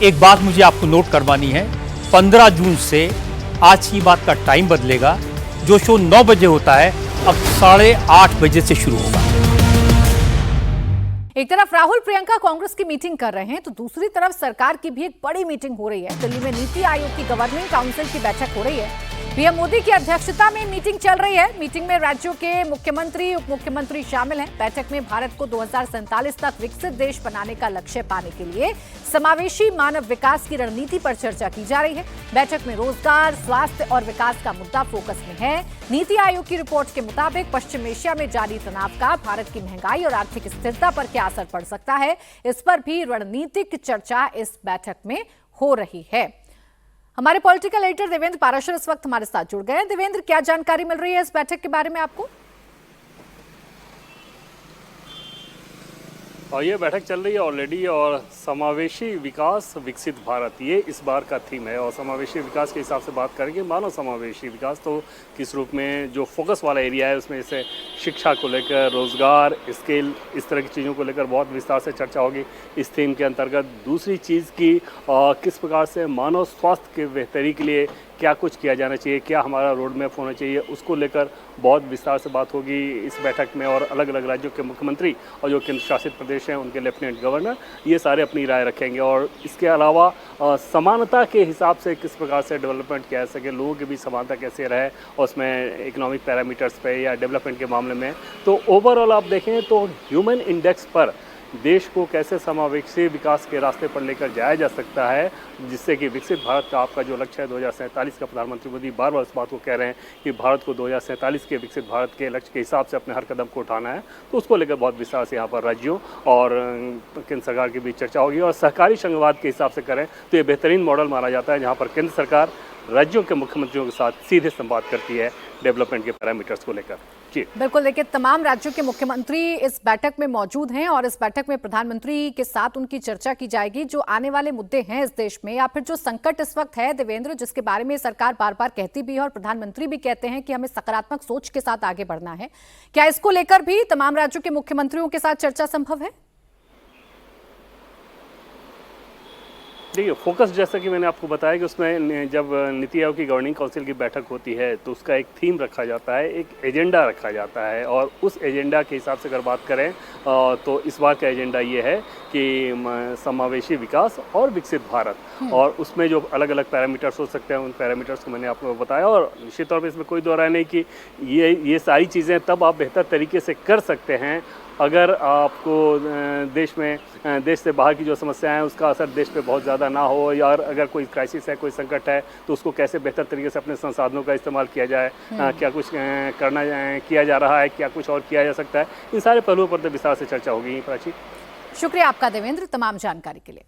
एक बात मुझे आपको नोट करवानी है, 15 जून से आज की बात का टाइम बदलेगा। जो शो 9 बजे होता है अब 8:30 बजे से शुरू होगा। एक तरफ राहुल प्रियंका कांग्रेस की मीटिंग कर रहे हैं तो दूसरी तरफ सरकार की भी एक बड़ी मीटिंग हो रही है। दिल्ली में नीति आयोग की गवर्निंग काउंसिल की बैठक हो रही है। पीएम मोदी की अध्यक्षता में मीटिंग चल रही है। मीटिंग में राज्यों के मुख्यमंत्री, उप मुख्यमंत्री शामिल हैं। बैठक में भारत को 2047 तक विकसित देश बनाने का लक्ष्य पाने के लिए समावेशी मानव विकास की रणनीति पर चर्चा की जा रही है। बैठक में रोजगार, स्वास्थ्य और विकास का मुद्दा फोकस में है। नीति आयोग की रिपोर्ट के मुताबिक पश्चिम एशिया में जारी तनाव का भारत की महंगाई और आर्थिक स्थिरता पर क्या असर पड़ सकता है, इस पर भी रणनीतिक चर्चा इस बैठक में हो रही है। हमारे पॉलिटिकल एडिटर देवेंद्र पाराशर इस वक्त हमारे साथ जुड़ गए हैं। देवेंद्र, क्या जानकारी मिल रही है इस बैठक के बारे में आपको? और ये बैठक चल रही है ऑलरेडी, और समावेशी विकास विकसित भारत ये इस बार का थीम है। और समावेशी विकास के हिसाब से बात करेंगे, मानव समावेशी विकास तो किस रूप में, जो फोकस वाला एरिया है उसमें जैसे शिक्षा को लेकर, रोजगार, स्किल, इस तरह की चीज़ों को लेकर बहुत विस्तार से चर्चा होगी इस थीम के अंतर्गत। दूसरी चीज़ की किस प्रकार से मानव स्वास्थ्य के बेहतरी के लिए क्या कुछ किया जाना चाहिए, क्या हमारा रोड मैप होना चाहिए, उसको लेकर बहुत विस्तार से बात होगी इस बैठक में। और अलग अलग राज्यों के मुख्यमंत्री और जो केंद्र शासित प्रदेश हैं उनके लेफ्टिनेंट गवर्नर ये सारे अपनी राय रखेंगे। और इसके अलावा समानता के हिसाब से किस प्रकार से डेवलपमेंट किया जा सके, लोगों के बीच समानता कैसे रहे, और उसमें इकोनॉमिक पैरामीटर्स पे या डेवलपमेंट के मामले में। तो ओवरऑल आप देखें तो ह्यूमन इंडेक्स पर देश को कैसे समावेशी विकास के रास्ते पर लेकर जाया जा सकता है, जिससे कि विकसित भारत का आपका जो लक्ष्य है 2047 का, प्रधानमंत्री मोदी बार बार इस बात को कह रहे हैं कि भारत को 2047 के विकसित भारत के लक्ष्य के हिसाब से अपने हर कदम को उठाना है। तो उसको लेकर बहुत विस्तार से यहाँ पर राज्यों और केंद्र सरकार के बीच चर्चा होगी। और सहकारी संघवाद के हिसाब से करें तो ये बेहतरीन मॉडल माना जाता है, जहाँ पर केंद्र सरकार राज्यों के मुख्यमंत्रियों के साथ सीधे संवाद करती है डेवलपमेंट के पैरामीटर्स को लेकर। जी बिल्कुल, देखिए तमाम राज्यों के मुख्यमंत्री इस बैठक में मौजूद हैं और इस बैठक में प्रधानमंत्री के साथ उनकी चर्चा की जाएगी। जो आने वाले मुद्दे हैं इस देश में, या फिर जो संकट इस वक्त है देवेंद्र, जिसके बारे में सरकार बार बार कहती भी है और प्रधानमंत्री भी कहते हैं कि हमें सकारात्मक सोच के साथ आगे बढ़ना है, क्या इसको लेकर भी तमाम राज्यों के मुख्यमंत्रियों के साथ चर्चा संभव है? देखिए, फोकस जैसा कि मैंने आपको बताया कि उसमें जब नीति आयोग की गवर्निंग काउंसिल की बैठक होती है तो उसका एक थीम रखा जाता है, एक एजेंडा रखा जाता है। और उस एजेंडा के हिसाब से अगर बात करें तो इस बार का एजेंडा ये है कि समावेशी विकास और विकसित भारत, और उसमें जो अलग अलग पैरामीटर्स हो सकते हैं उन पैरामीटर्स को मैंने आपको बताया। और निश्चित तौर पर इसमें कोई दो राय नहीं कि ये सारी चीज़ें तब आप बेहतर तरीके से कर सकते हैं अगर आपको देश से बाहर की जो समस्याएं हैं उसका असर देश पे बहुत ज़्यादा ना हो, या अगर कोई क्राइसिस है, कोई संकट है, तो उसको कैसे बेहतर तरीके से अपने संसाधनों का इस्तेमाल किया जाए, क्या कुछ किया जा रहा है, क्या कुछ और किया जा सकता है, इन सारे पहलुओं पर तो विस्तार से चर्चा होगी। प्राची, शुक्रिया आपका देवेंद्र तमाम जानकारी के लिए।